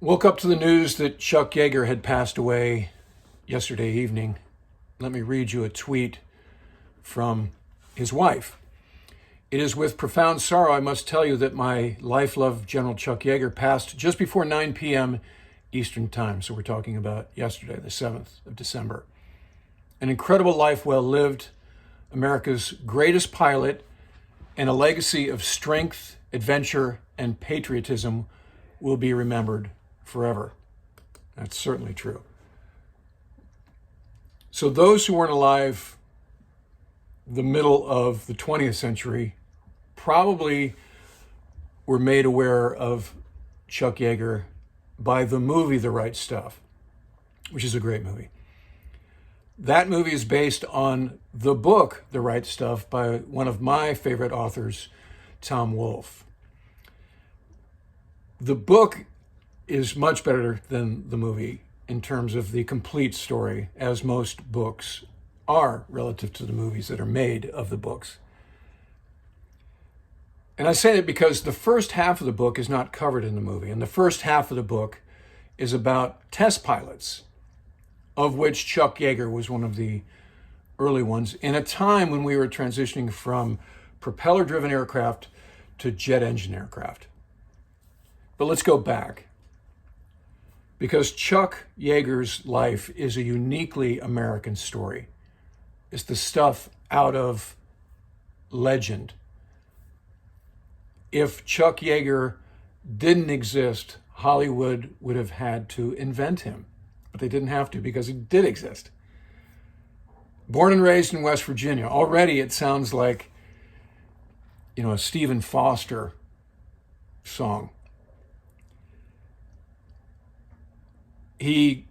Woke up to the news that Chuck Yeager had passed away yesterday evening. Let me read you a tweet from his wife. It is with profound sorrow I must tell you that my life-loved General Chuck Yeager passed just before 9 p.m. Eastern Time. So we're talking about yesterday, the 7th of December. An incredible life well lived, America's greatest pilot, and a legacy of strength, adventure, and patriotism will be remembered forever. That's certainly true. So those who weren't alive the middle of the 20th century probably were made aware of Chuck Yeager by the movie The Right Stuff, which is a great movie. That movie is based on the book The Right Stuff by one of my favorite authors, Tom Wolfe. The book is much better than the movie in terms of the complete story, as most books are relative to the movies that are made of the books. And I say that because the first half of the book is not covered in the movie. And the first half of the book is about test pilots, of which Chuck Yeager was one of the early ones, in a time when we were transitioning from propeller-driven aircraft to jet engine aircraft. But let's go back, because Chuck Yeager's life is a uniquely American story. It's the stuff out of legend. If Chuck Yeager didn't exist, Hollywood would have had to invent him. But they didn't have to, because he did exist. Born and raised in West Virginia. Already it sounds like, a Stephen Foster song. He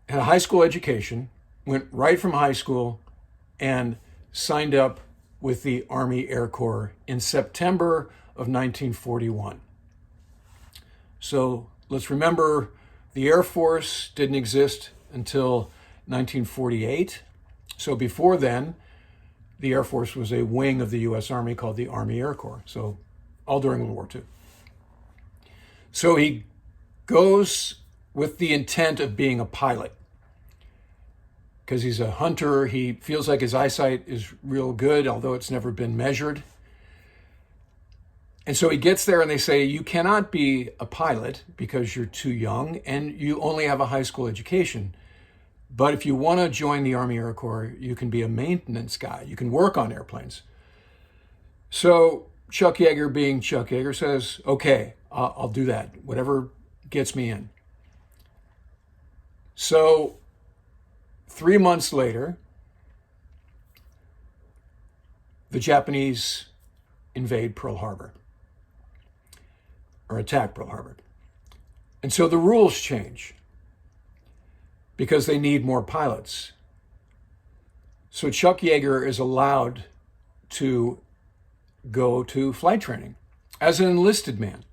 had a high school education, went right from high school, and signed up with the Army Air Corps in September of 1941. So let's remember, the Air Force didn't exist until 1948. So before then, the Air Force was a wing of the U.S. Army called the Army Air Corps. So all during World War II. So he goes with the intent of being a pilot, because he's a hunter. He feels like his eyesight is real good, although it's never been measured. And so he gets there and they say, you cannot be a pilot because you're too young and you only have a high school education. But if you want to join the Army Air Corps, you can be a maintenance guy. You can work on airplanes. So Chuck Yeager, being Chuck Yeager, says, okay, I'll do that. Whatever gets me in. So 3 months later, the Japanese invade Pearl Harbor, or attack Pearl Harbor. And so the rules change because they need more pilots. So Chuck Yeager is allowed to go to flight training as an enlisted man.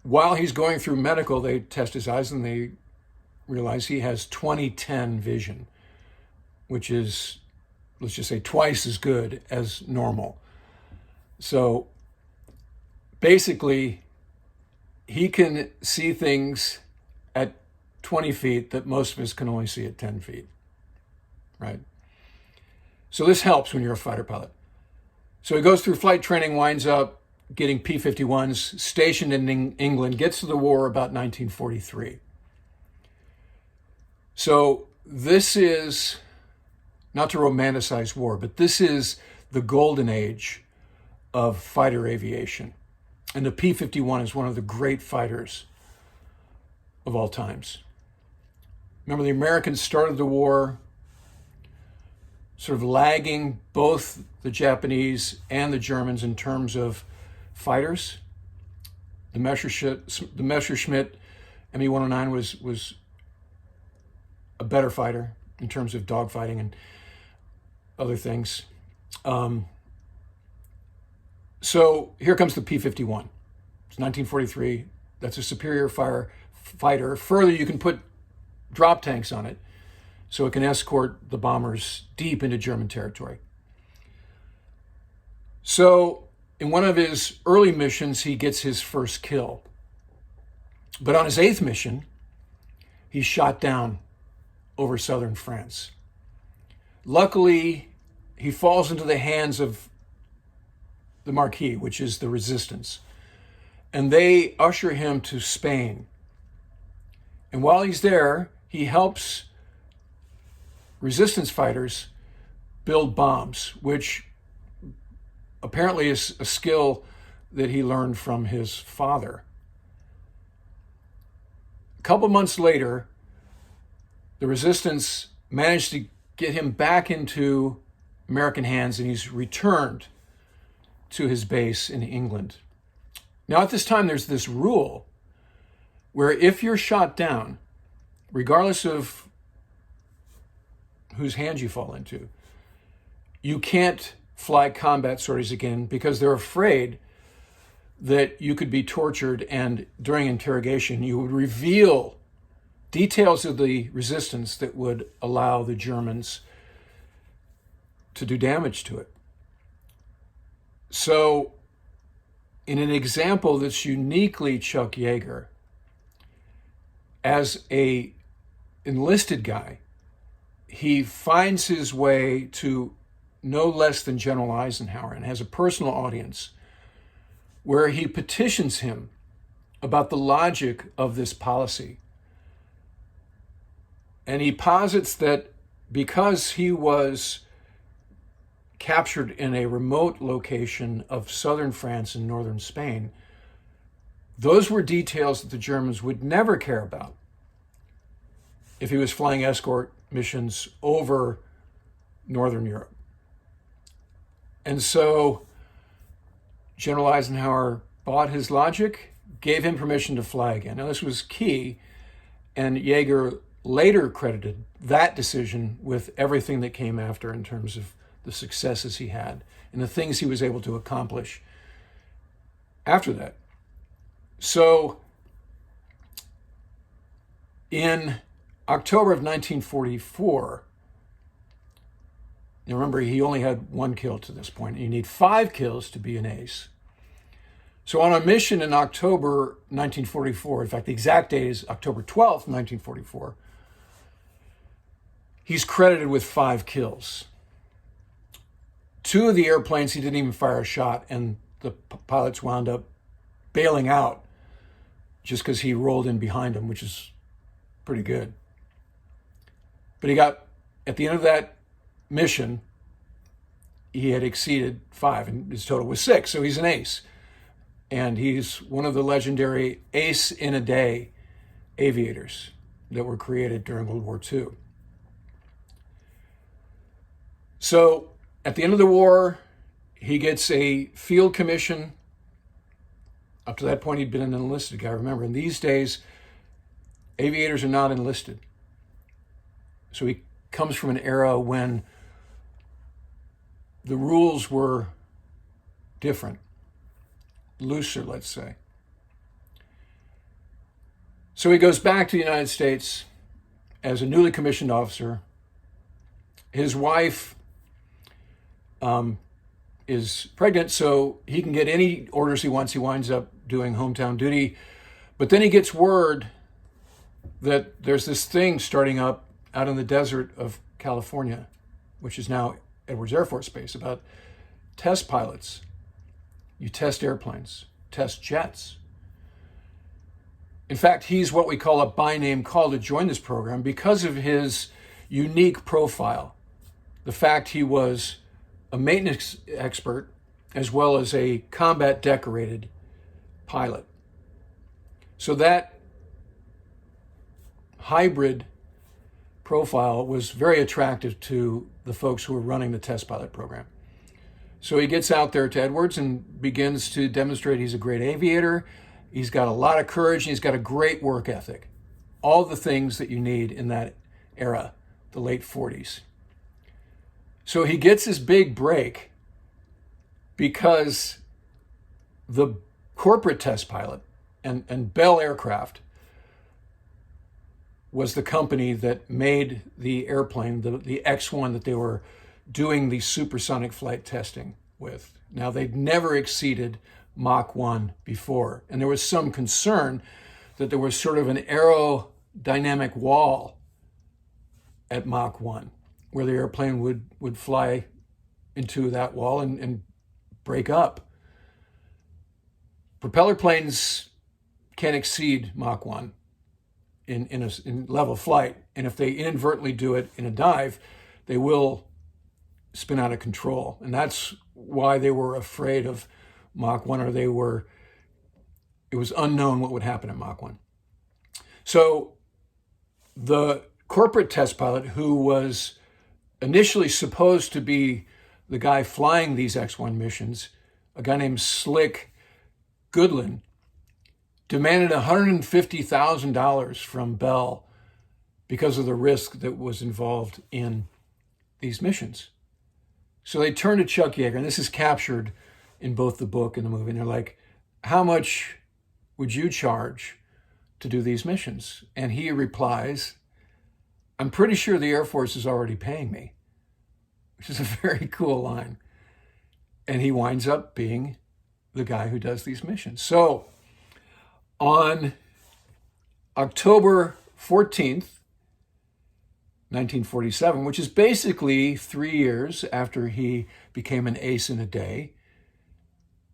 While he's going through medical, they test his eyes and they realize he has 20/10 vision, which is, let's just say, twice as good as normal. So basically, he can see things at 20 feet that most of us can only see at 10 feet, right? So this helps when you're a fighter pilot. So he goes through flight training, winds up getting P-51s, stationed in England, gets to the war about 1943. So this is, not to romanticize war, but this is the golden age of fighter aviation. And the P-51 is one of the great fighters of all times. Remember, the Americans started the war sort of lagging both the Japanese and the Germans in terms of fighters. The Messerschmitt Me-109 was a better fighter in terms of dogfighting and other things. So here comes the P-51. It's 1943. That's a superior fighter. Further, you can put drop tanks on it so it can escort the bombers deep into German territory. So In one of his early missions, he gets his first kill. But on his 8th mission, he's shot down over southern France. Luckily, he falls into the hands of the Marquis, which is the resistance, and they usher him to Spain. And while he's there, he helps resistance fighters build bombs, which apparently is a skill that he learned from his father. A couple months later, the resistance managed to get him back into American hands, and he's returned to his base in England. Now, at this time, there's this rule where if you're shot down, regardless of whose hands you fall into, you can't fly combat sorties again because they're afraid that you could be tortured, and during interrogation, you would reveal details of the resistance that would allow the Germans to do damage to it. So, in an example that's uniquely Chuck Yeager, as a enlisted guy, he finds his way to no less than General Eisenhower and has a personal audience where he petitions him about the logic of this policy. And he posits that because he was captured in a remote location of southern France and northern Spain, those were details that the Germans would never care about if he was flying escort missions over northern Europe. And so General Eisenhower bought his logic, gave him permission to fly again. Now, this was key, and Yeager later credited that decision with everything that came after in terms of the successes he had and the things he was able to accomplish after that. So in October of 1944, now remember, he only had 1 kill to this point. You need 5 kills to be an ace. So on a mission in October 1944, in fact, the exact date is October 12th, 1944, he's credited with 5 kills. 2 of the airplanes, he didn't even fire a shot, and the pilots wound up bailing out just because he rolled in behind them, which is pretty good. But he got, at the end of that mission, he had exceeded 5, and his total was 6, so he's an ace. And he's one of the legendary ace in a day aviators that were created during World War II. So at the end of the war, he gets a field commission. Up to that point, he'd been an enlisted guy, remember. In these days, aviators are not enlisted. So he comes from an era when the rules were different, looser, let's say. So he goes back to the United States as a newly commissioned officer. His wife is pregnant, so he can get any orders he wants. He winds up doing hometown duty. But then he gets word that there's this thing starting up out in the desert of California, which is now Edwards Air Force Base, about test pilots. You test airplanes, test jets. In fact, he's what we call a by-name call to join this program because of his unique profile. The fact he was a maintenance expert as well as a combat decorated pilot. So that hybrid profile was very attractive to the folks who were running the test pilot program. So he gets out there to Edwards and begins to demonstrate he's a great aviator. He's got a lot of courage, and he's got a great work ethic. All the things that you need in that era, the late 40s. So he gets his big break because the corporate test pilot and Bell Aircraft was the company that made the airplane, the X-1 that they were doing the supersonic flight testing with. Now, they'd never exceeded Mach 1 before, and there was some concern that there was sort of an aerodynamic wall at Mach 1, where the airplane would fly into that wall and break up. Propeller planes can't exceed Mach 1 in level flight, and if they inadvertently do it in a dive, they will spin out of control. And that's why they were afraid of Mach 1, or it was unknown what would happen at Mach 1. So the corporate test pilot, who was initially supposed to be the guy flying these X-1 missions, a guy named Slick Goodlin, demanded $150,000 from Bell because of the risk that was involved in these missions. So they turned to Chuck Yeager, and this is captured in both the book and the movie, and they're like, how much would you charge to do these missions? And he replies, I'm pretty sure the Air Force is already paying me, which is a very cool line. And he winds up being the guy who does these missions. So on October 14th, 1947, which is basically 3 years after he became an ace in a day,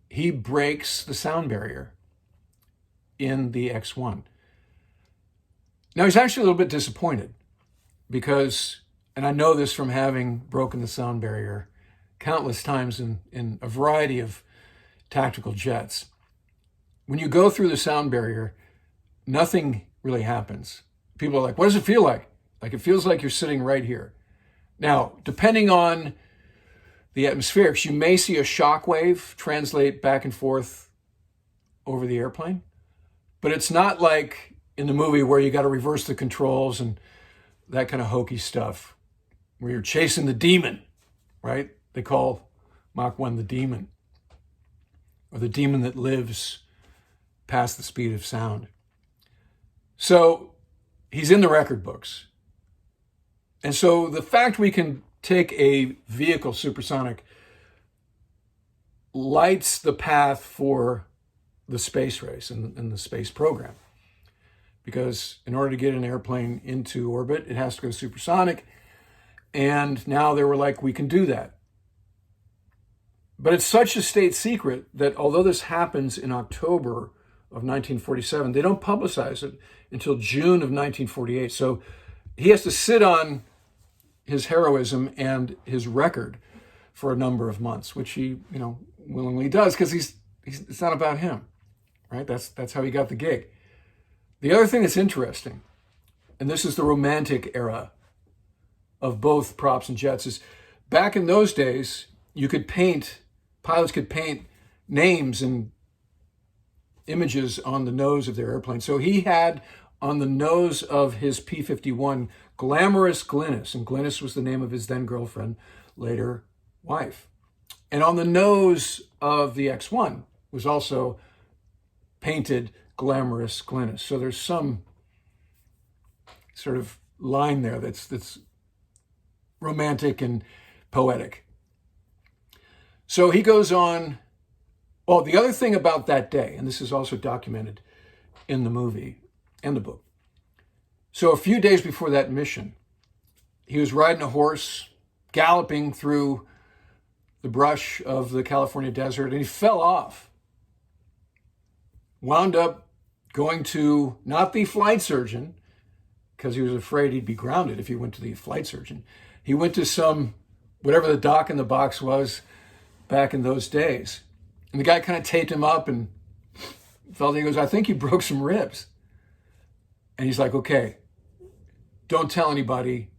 he breaks the sound barrier in the X-1. Now, he's actually a little bit disappointed because, and I know this from having broken the sound barrier countless times in a variety of tactical jets, when you go through the sound barrier, nothing really happens. People are like, what does it feel like? Like, it feels like you're sitting right here. Now, depending on the atmospherics, you may see a shock wave translate back and forth over the airplane, but it's not like in the movie where you got to reverse the controls and that kind of hokey stuff, where you're chasing the demon, right? They call Mach 1 the demon, or the demon that lives past the speed of sound. So he's in the record books. And so the fact we can take a vehicle supersonic lights the path for the space race and the space program. Because in order to get an airplane into orbit, it has to go supersonic. And now they were like, we can do that. But it's such a state secret that although this happens in October of 1947, they don't publicize it until June of 1948. So he has to sit on his heroism and his record for a number of months, which he, willingly does, because it's not about him, right? That's how he got the gig. The other thing that's interesting, and this is the romantic era of both props and jets, is back in those days, pilots could paint names and images on the nose of their airplane. So he had on the nose of his P-51 Glamorous Glynis, and Glynis was the name of his then girlfriend, later wife. And on the nose of the X-1 was also painted Glamorous Glynis. So there's some sort of line there that's romantic and poetic. So he goes on. Oh, the other thing about that day, and this is also documented in the movie and the book. So a few days before that mission, he was riding a horse, galloping through the brush of the California desert, and he fell off. Wound up going to not the flight surgeon, because he was afraid he'd be grounded if he went to the flight surgeon. He went to whatever the doc in the box was back in those days. And the guy kind of taped him up and he goes, I think you broke some ribs. And he's like, okay, don't tell anybody.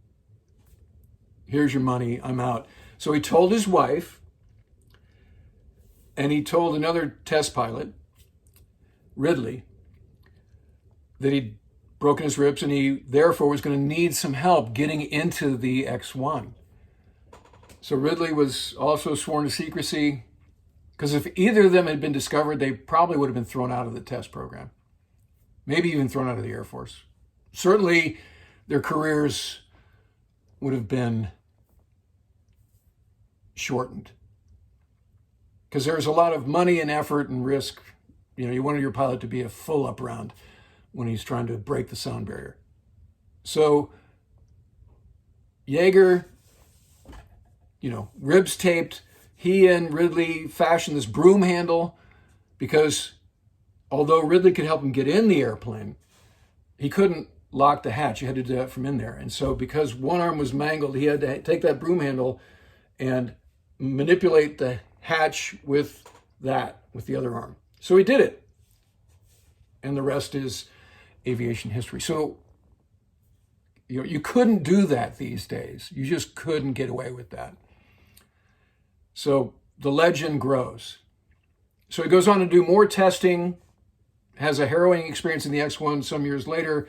Here's your money. I'm out. So he told his wife, and he told another test pilot, Ridley, that he'd broken his ribs and he therefore was going to need some help getting into the X-1. So Ridley was also sworn to secrecy, because if either of them had been discovered, they probably would have been thrown out of the test program, maybe even thrown out of the Air Force. Certainly, their careers would have been shortened. because there's a lot of money and effort and risk. You wanted your pilot to be a full up round when he's trying to break the sound barrier. So Yeager, ribs taped. He and Ridley fashioned this broom handle because although Ridley could help him get in the airplane, he couldn't lock the hatch. You had to do that from in there. And so because one arm was mangled, he had to take that broom handle and manipulate the hatch with the other arm. So he did it. And the rest is aviation history. So you couldn't do that these days. You just couldn't get away with that. So the legend grows. So he goes on to do more testing, has a harrowing experience in the X-1 some years later,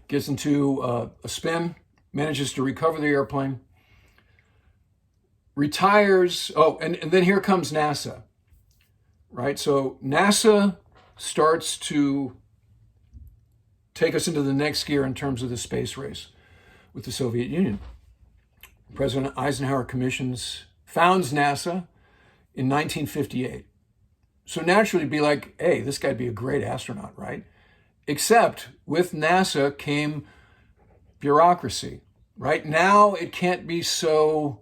gets into a spin, manages to recover the airplane, retires. Oh, and then here comes NASA, right? So NASA starts to take us into the next gear in terms of the space race with the Soviet Union. President Eisenhower founds NASA in 1958. So naturally be like, hey, this guy'd be a great astronaut, right? Except with NASA came bureaucracy, right? Now it can't be so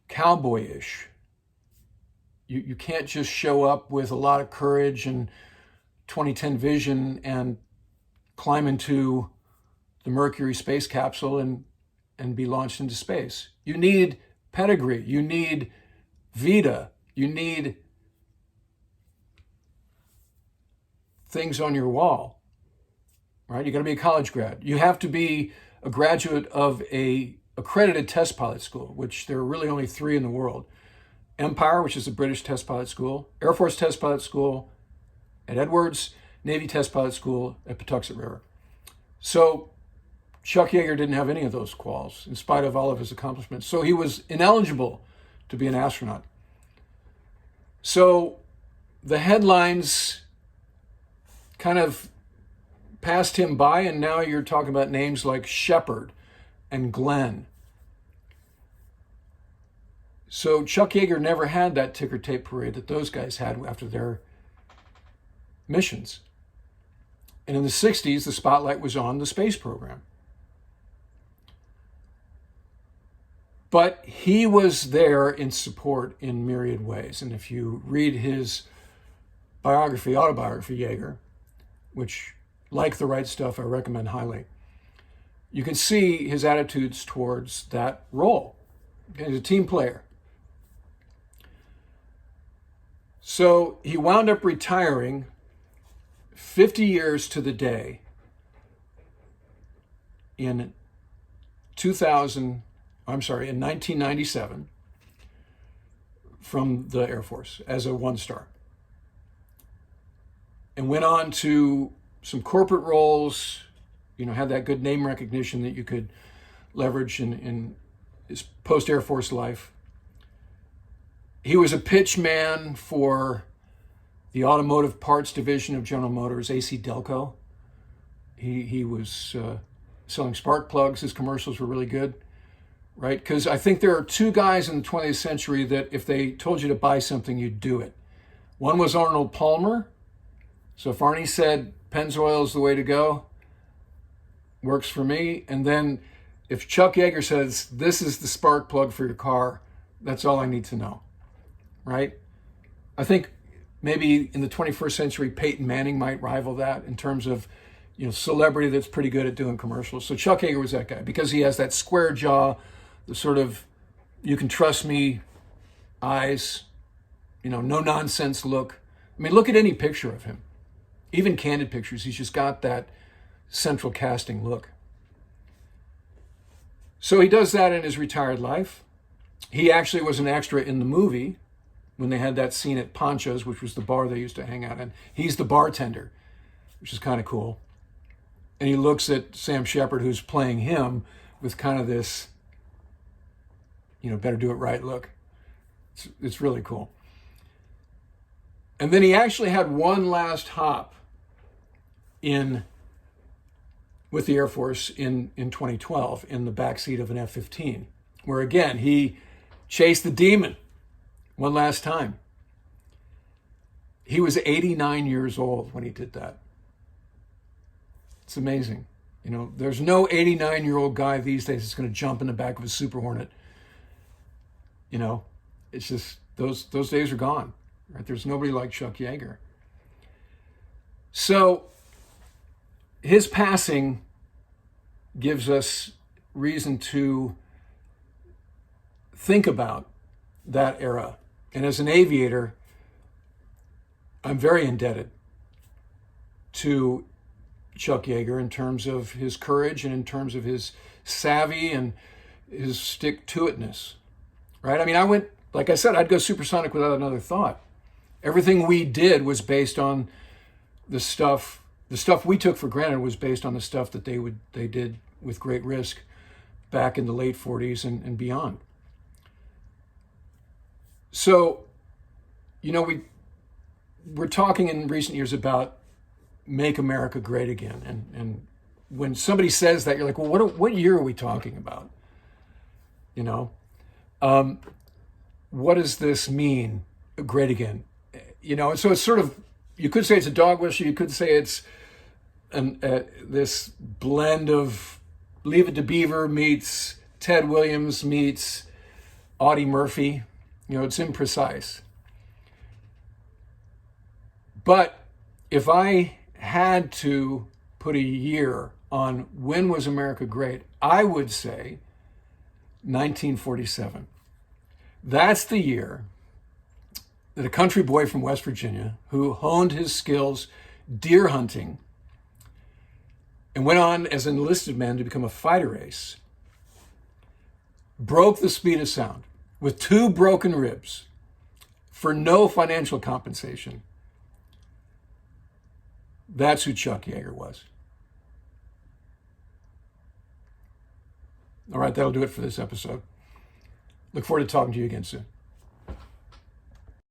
cowboyish. You can't just show up with a lot of courage and 2010 vision and climb into the Mercury space capsule and be launched into space. You need pedigree. You need vita. You need things on your wall, right? You got to be a college grad. You have to be a graduate of a accredited test pilot school, which there are really only 3 in the world. Empire, which is a British test pilot school, Air Force test pilot school at Edwards, Navy test pilot school at Patuxent River. So Chuck Yeager didn't have any of those quals in spite of all of his accomplishments. So he was ineligible to be an astronaut. So the headlines kind of passed him by, and now you're talking about names like Shepard and Glenn. So Chuck Yeager never had that ticker tape parade that those guys had after their missions. And in the 60s, the spotlight was on the space program. But he was there in support in myriad ways. And if you read his autobiography, Yeager, which, like The Right Stuff, I recommend highly, you can see his attitudes towards that role. He's a team player. So he wound up retiring 50 years to the day in 1997 from the Air Force as a 1-star. And went on to some corporate roles, had that good name recognition that you could leverage in his post-Air Force life. He was a pitch man for the automotive parts division of General Motors, AC Delco. He was selling spark plugs. His commercials were really good, right? Because I think there are 2 guys in the 20th century that if they told you to buy something, you'd do it. One was Arnold Palmer. So if Arnie said Pennzoil is the way to go, works for me. And then if Chuck Yeager says, this is the spark plug for your car, that's all I need to know, right? I think maybe in the 21st century, Peyton Manning might rival that in terms of, celebrity that's pretty good at doing commercials. So Chuck Yeager was that guy because he has that square jaw, the sort of, you can trust me eyes, no nonsense look. I mean, look at any picture of him. Even candid pictures, he's just got that central casting look. So he does that in his retired life. He actually was an extra in the movie when they had that scene at Poncho's, which was the bar they used to hang out in. He's the bartender, which is kind of cool. And he looks at Sam Shepard, who's playing him, with kind of this, better do it right look. It's really cool. And then he actually had one last hop with the Air Force in 2012 in the backseat of an F-15, where again, he chased the demon one last time. He was 89 years old when he did that. It's amazing. You know, there's no 89-year-old guy these days that's going to jump in the back of a Super Hornet. You know, it's just those days are gone. Right? There's nobody like Chuck Yeager. So his passing gives us reason to think about that era. And as an aviator, I'm very indebted to Chuck Yeager in terms of his courage and in terms of his savvy and his stick-to-itness. Right? I mean, like I said, I'd go supersonic without another thought. Everything we did was based on the stuff we took for granted was based on the stuff that they did with great risk back in the late 40s and beyond. So, you know, we're talking in recent years about make America great again. And when somebody says that, you're like, well, what year are we talking about? You know, what does this mean, great again? You know, and so it's sort of, you could say it's a dog whistle. You could say it's this blend of Leave It to Beaver meets Ted Williams meets Audie Murphy. You know, it's imprecise. But if I had to put a year on when was America great, I would say 1947. That's the year that a country boy from West Virginia who honed his skills deer hunting and went on as an enlisted man to become a fighter ace, broke the speed of sound with 2 broken ribs for no financial compensation. That's who Chuck Yeager was. All right, that'll do it for this episode. Look forward to talking to you again soon.